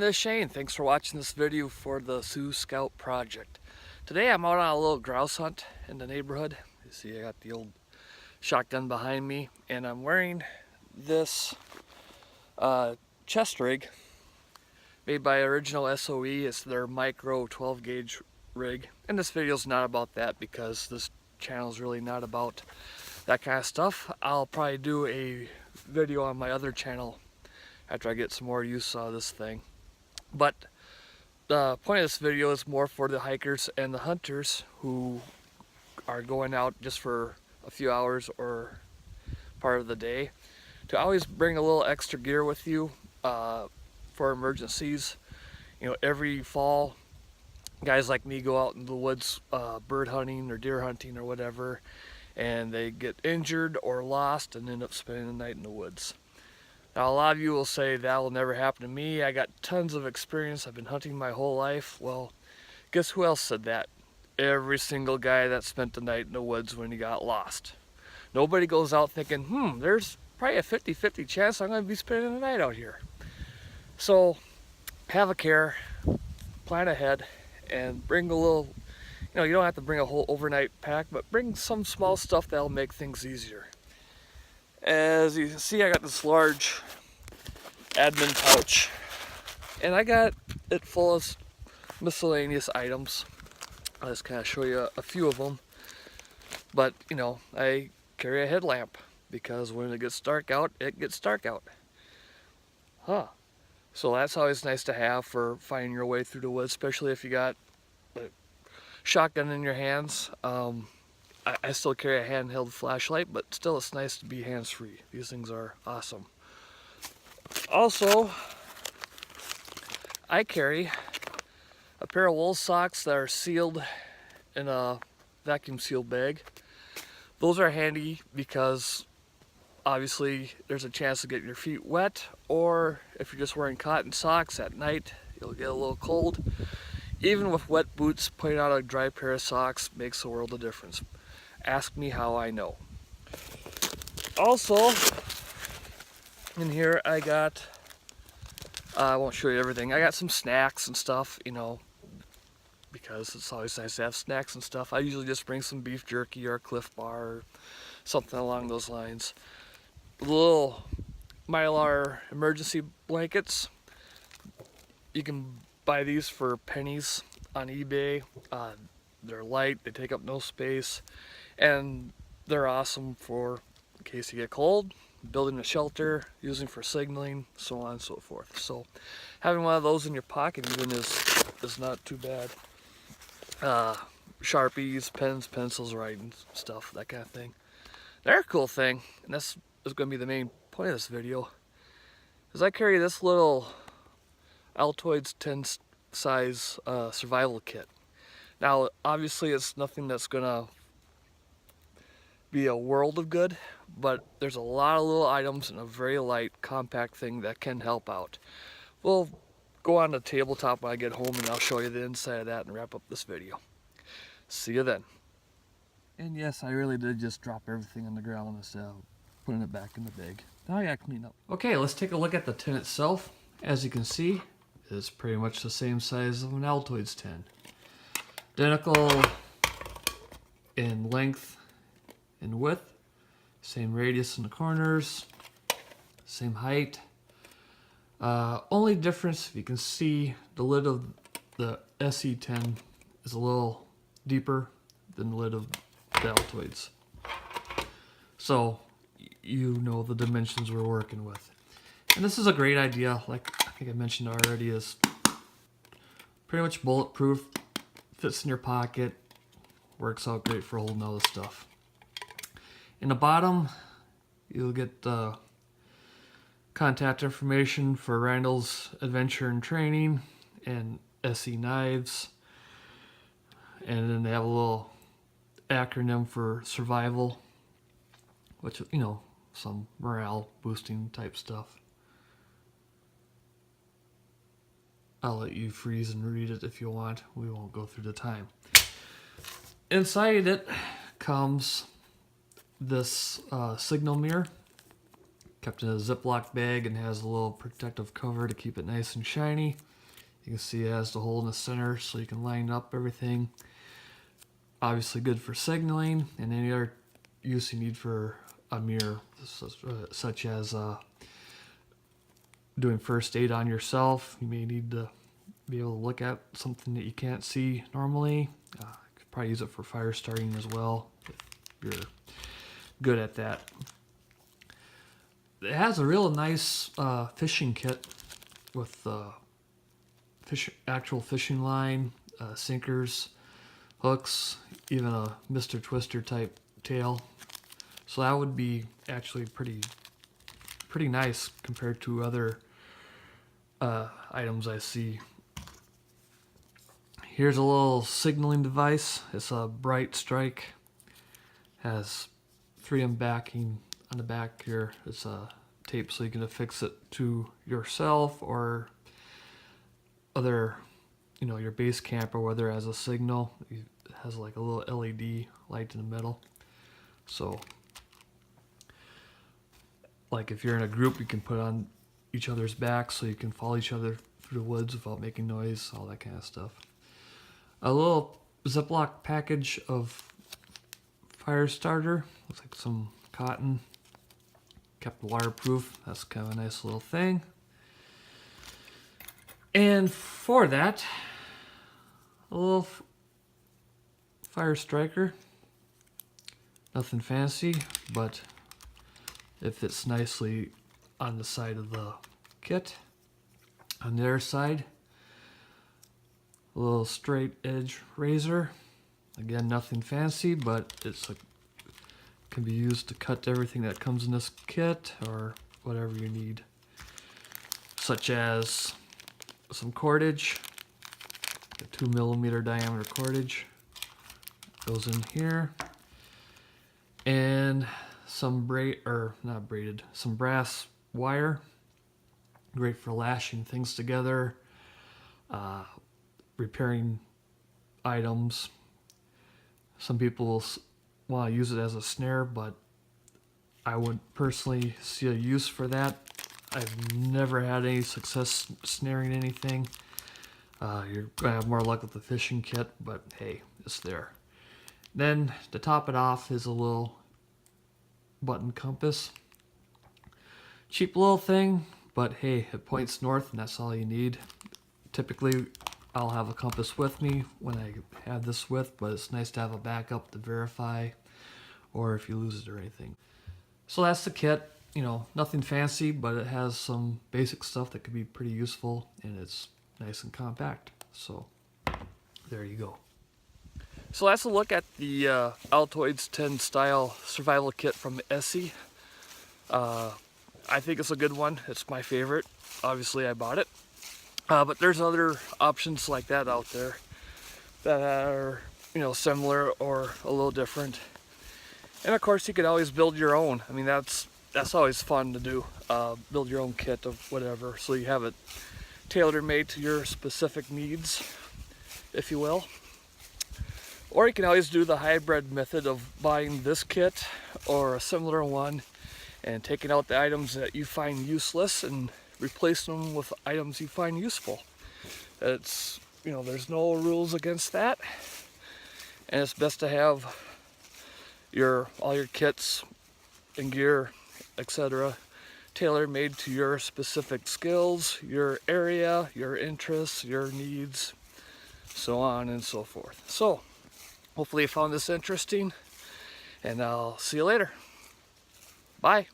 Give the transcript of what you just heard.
is Shane. Thanks for watching this video for the Sioux Scout project. Today I'm out on a little grouse hunt in the neighborhood. You see I got the old shotgun behind me and I'm wearing this chest rig made by Original ESSE. It's their micro 12 gauge rig, and this video is not about that because this channel is really not about that kind of stuff. I'll probably do a video on my other channel after I get some more use out of this thing. But the point of this video is more for the hikers and the hunters who are going out just for a few hours or part of the day, to always bring a little extra gear with you for emergencies. You know, every fall guys like me go out in the woods bird hunting or deer hunting or whatever, and they get injured or lost and end up spending the night in the woods. Now, a lot of you will say that will never happen to me. I got tons of experience. I've been hunting my whole life. Well, guess who else said that? Every single guy that spent the night in the woods when he got lost. Nobody goes out thinking, there's probably a 50-50 chance I'm going to be spending the night out here. So, have a care, plan ahead, and bring a little, you don't have to bring a whole overnight pack, but bring some small stuff that'll make things easier. As you can see, I got this large admin pouch, and I got it full of miscellaneous items. I'll just kind of show you a few of them. But, I carry a headlamp because when it gets dark out, it gets dark out. So that's always nice to have for finding your way through the woods, especially if you got a shotgun in your hands. I still carry a handheld flashlight, but still it's nice to be hands-free. These things are awesome. Also, I carry a pair of wool socks that are sealed in a vacuum sealed bag. Those are handy because obviously there's a chance to get your feet wet, or if you're just wearing cotton socks at night, you'll get a little cold. Even with wet boots, putting on a dry pair of socks makes a world of difference. Ask me how I know. Also, in here I got, I won't show you everything, I got some snacks and stuff, because it's always nice to have snacks and stuff. I usually just bring some beef jerky or a Cliff Bar or something along those lines. Little Mylar emergency blankets. You can buy these for pennies on eBay. They're light, they take up no space, and they're awesome for in case you get cold, building a shelter, using for signaling, so on and so forth. So having one of those in your pocket even is not too bad. Sharpies, pens, pencils, writing stuff, that kind of thing. Another cool thing, and this is going to be the main point of this video, is I carry this little Altoids 10 size survival kit. Now, obviously it's nothing that's going to be a world of good, but there's a lot of little items in a very light, compact thing that can help out. We'll go on the tabletop when I get home and I'll show you the inside of that and wrap up this video. See you then. And yes, I really did just drop everything on the ground instead of putting it back in the bag. Now I gotta clean up. Okay, let's take a look at the tin itself. As you can see, it's pretty much the same size of an Altoids tin. Identical in length and width, same radius in the corners, same height. Only difference, if you can see, the lid of the ESSE tin is a little deeper than the lid of the Altoids. So you know the dimensions we're working with. And this is a great idea, like I think I mentioned already, is pretty much bulletproof, fits in your pocket, works out great for holding all this stuff. In the bottom, you'll get contact information for Randall's Adventure and Training and ESSE knives. And then they have a little acronym for survival, which, some morale boosting type stuff. I'll let you freeze and read it if you want. We won't go through the time. Inside it comes this signal mirror, kept in a Ziploc bag and has a little protective cover to keep it nice and shiny. You can see it has the hole in the center so you can line up everything. Obviously good for signaling and any other use you need for a mirror, such as doing first aid on yourself. You may need to be able to look at something that you can't see normally. You could probably use it for fire starting as well if you're good at that. It has a real nice fishing kit with actual fishing line, sinkers, hooks, even a Mr. Twister type tail. So that would be actually pretty nice compared to other items I see. Here's a little signaling device. It's a Bright Strike. Has 3M backing on the back here. It's a tape so you can affix it to yourself or other, your base camp, or whether it has a signal. It has like a little LED light in the middle. So like if you're in a group, you can put on each other's backs so you can follow each other through the woods without making noise, all that kind of stuff. A little Ziploc package of fire starter. Looks like some cotton. Kept waterproof. That's kind of a nice little thing. And for that, a little fire striker. Nothing fancy, but it fits nicely on the side of the kit. On the other side, a little straight edge razor. Again, nothing fancy, but can be used to cut everything that comes in this kit or whatever you need, such as some cordage, a 2mm diameter cordage goes in here, and some some brass wire, great for lashing things together, repairing items. Some people will want to use it as a snare, but I would personally see a use for that. I've never had any success snaring anything. You're going to have more luck with the fishing kit, but hey, it's there. Then to top it off is a little button compass. Cheap little thing, but hey, it points north and that's all you need. Typically, I'll have a compass with me when I have this with, but it's nice to have a backup to verify, or if you lose it or anything. So that's the kit. Nothing fancy, but it has some basic stuff that could be pretty useful, and it's nice and compact. So there you go. So that's a look at the Altoids 10 style survival kit from ESSE. I think it's a good one. It's my favorite. Obviously I bought it. But there's other options like that out there that are, similar or a little different. And of course you could always build your own. I mean, that's always fun to do. Build your own kit of whatever, so you have it tailor-made to your specific needs, if you will. Or you can always do the hybrid method of buying this kit or a similar one and taking out the items that you find useless and replacing them with items you find useful. It's, there's no rules against that. And it's best to have all your kits and gear, etc., tailor-made to your specific skills, your area, your interests, your needs, so on and so forth. So, hopefully you found this interesting, and I'll see you later. Bye.